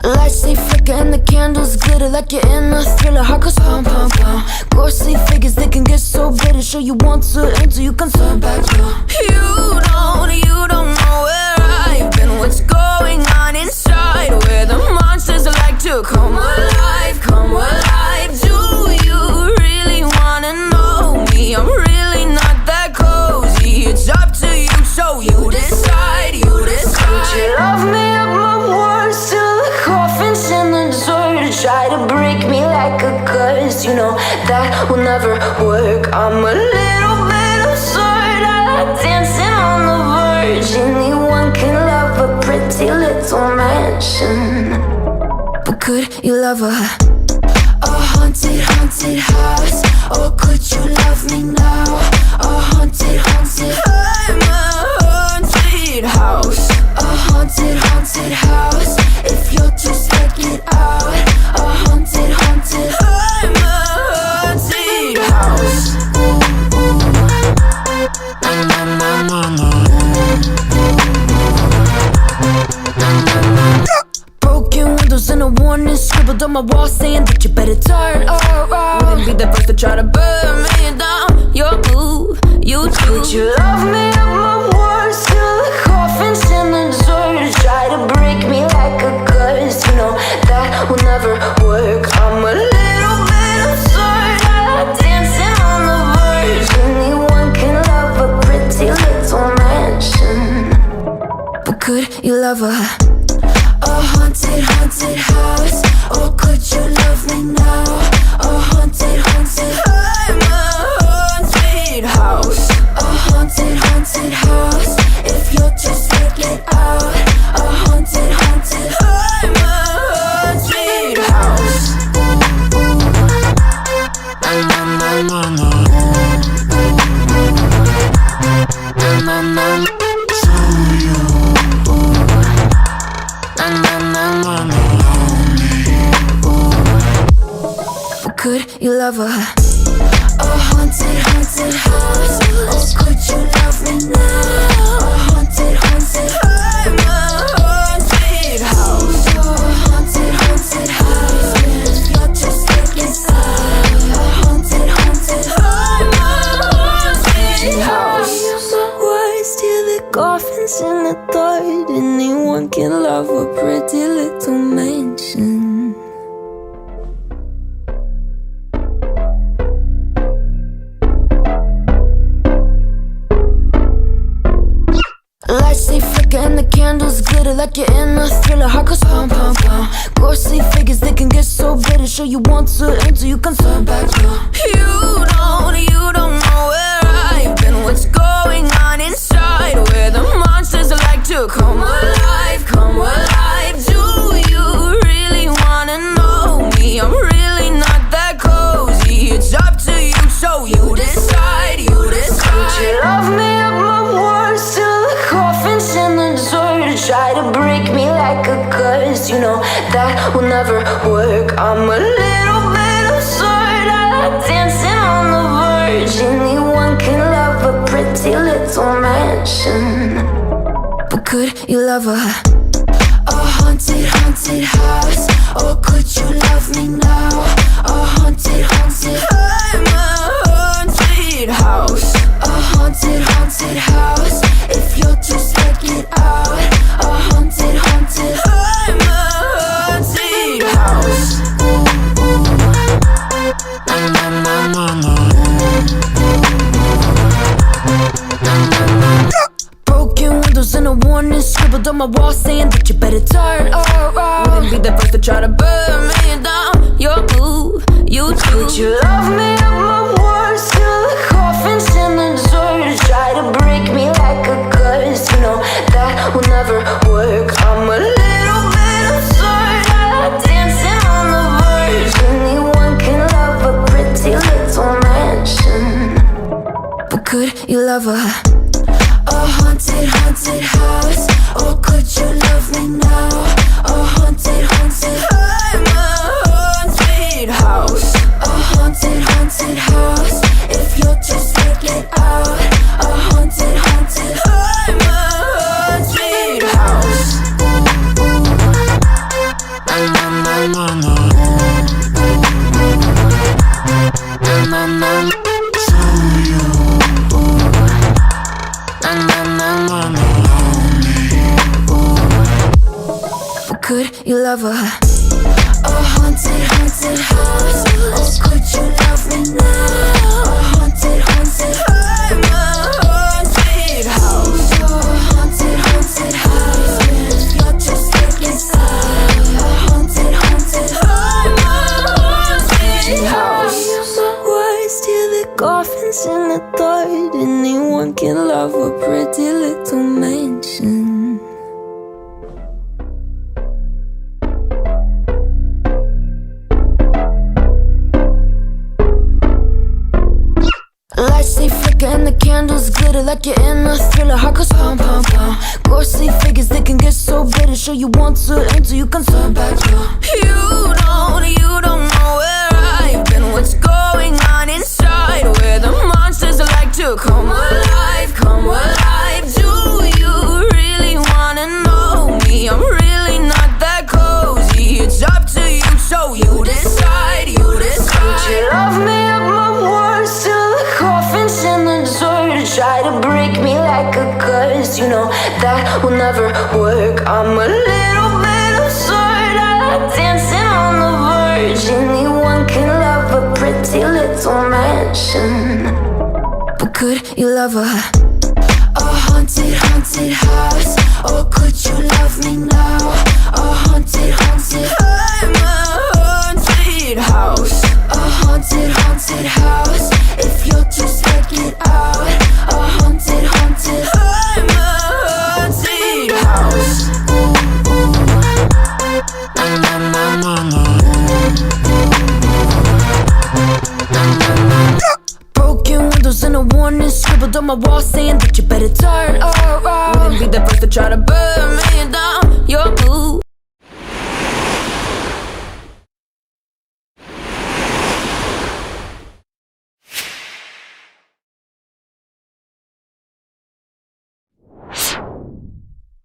Lights they flicker and the candles glitter like you're in a thriller. Heart goes pound, pound, pound. Ghostly figures, they can get so bitter. Sure you want to enter, you can turn back now. You don't know where I've been. What's going on inside? Where the monsters like to come alive, come alive. Do you really wanna know me? I'm really not that cozy. It's up to you, so you decide, you decide. Would you love me up my words till the coffin's in the dirt? Try to break me like a curse, you know that will never work. I'm a little bit absurd, I like dancing on the verge. Anyone can love a pretty little mansion, but could you love a haunted, haunted house? Or could you love me now? A haunted, haunted, I'm a haunted house. A haunted, haunted house. If you're too scared, get out. A haunted, haunted, I'm a haunted house. Broken windows and a warning scribbled on my wall saying that you better turn around. Wouldn't be the first to try to burn me down. Your move, you too. Would you love me up my words till the coffin's in the dirt? Try to break me like a curse, you know that will never work. I'm a little bit absurd, I like dancing on the verge. Anyone can love a pretty little mansion, but could you love a haunted, haunted house? Or could you love me now? A haunted, haunted, I'm a haunted house. A haunted, haunted house. If you're too scared, get out. A haunted, haunted, I'm a haunted house. Could you love a haunted, haunted house? Or could you love me now? A haunted, haunted, I'm a haunted house. A haunted, haunted house. If you're too scared, get out. A haunted, haunted, I'm a haunted house. Words till the coffin's in the dirt. Anyone can love a pretty little mansion. Lights they flicker and the candles glitter like you're in a thriller. Heart goes pound, pound, pound. Ghostly figures, they can get so bitter. Sure you want to enter, you can turn back now. You don't know where I've been. What's going on inside? Where the monsters like to come alive, come alive. Do you really wanna know me? I'm really not that cozy. It's up to you, so you decide, you decide. Would you love me up my words till the coffin's in the dirt? Try to break me like a curse, you know that will never work. I'm a little bit absurd, I like dancing on the verge. Anyone can love a pretty little mansion, but could you love a haunted, haunted house? Or could you love me now? A haunted, haunted, I'm a haunted house. A haunted, haunted house. If you're too scared, get out. A haunted, haunted, I'm a haunted house. Broken windows and a warning scribbled on my wall saying that you better turn around. Wouldn't be the first to try to burn me down. Your move, you too. Would you love me up my words till the coffin's in the dirt? Try to break me like a curse, you know that will never work. I'm a little bit absurd, I like dancing on the verge. Anyone can love a pretty little mansion, but could you love a haunted, haunted house? Or could you love me now? A haunted, haunted, I'm a haunted house. A haunted, haunted house. could you love a haunted, haunted house? Oh, could you love me now? A haunted, haunted, I'm a haunted house. Oh, haunted, haunted house. If you're just looking sad, a haunted, haunted, I'm a haunted house. My words till the coffins in the third. Anyone can love a pretty little mansion. Lights they flicker and the candles glitter like you're in a thriller. Heart goes pum pum pum. Ghostly figures they can get so bitter. Sure you want to enter, you can turn back. You don't know where I've been. What's going on inside? Where the monsters like to come alive, come alive. Do you really wanna know me? I'm really not that cozy. It's up to you, so you decide, you decide. Could you love me up my words till the coffins in the dirt? Try to break me like a curse, you know that will never work. I'm a little bit absurd. I like dancing on the verge. Anyone can love a pretty little mansion, but could you love a haunted, haunted house? Or could you love me now? A haunted, haunted, I'm a haunted house. A haunted, haunted house. If you'll just check it out, a haunted, haunted, I'm a haunted house. Broken windows and a warning scribbled on my wall saying that you better turn around. Wouldn't be the first to try to burn me down. Your move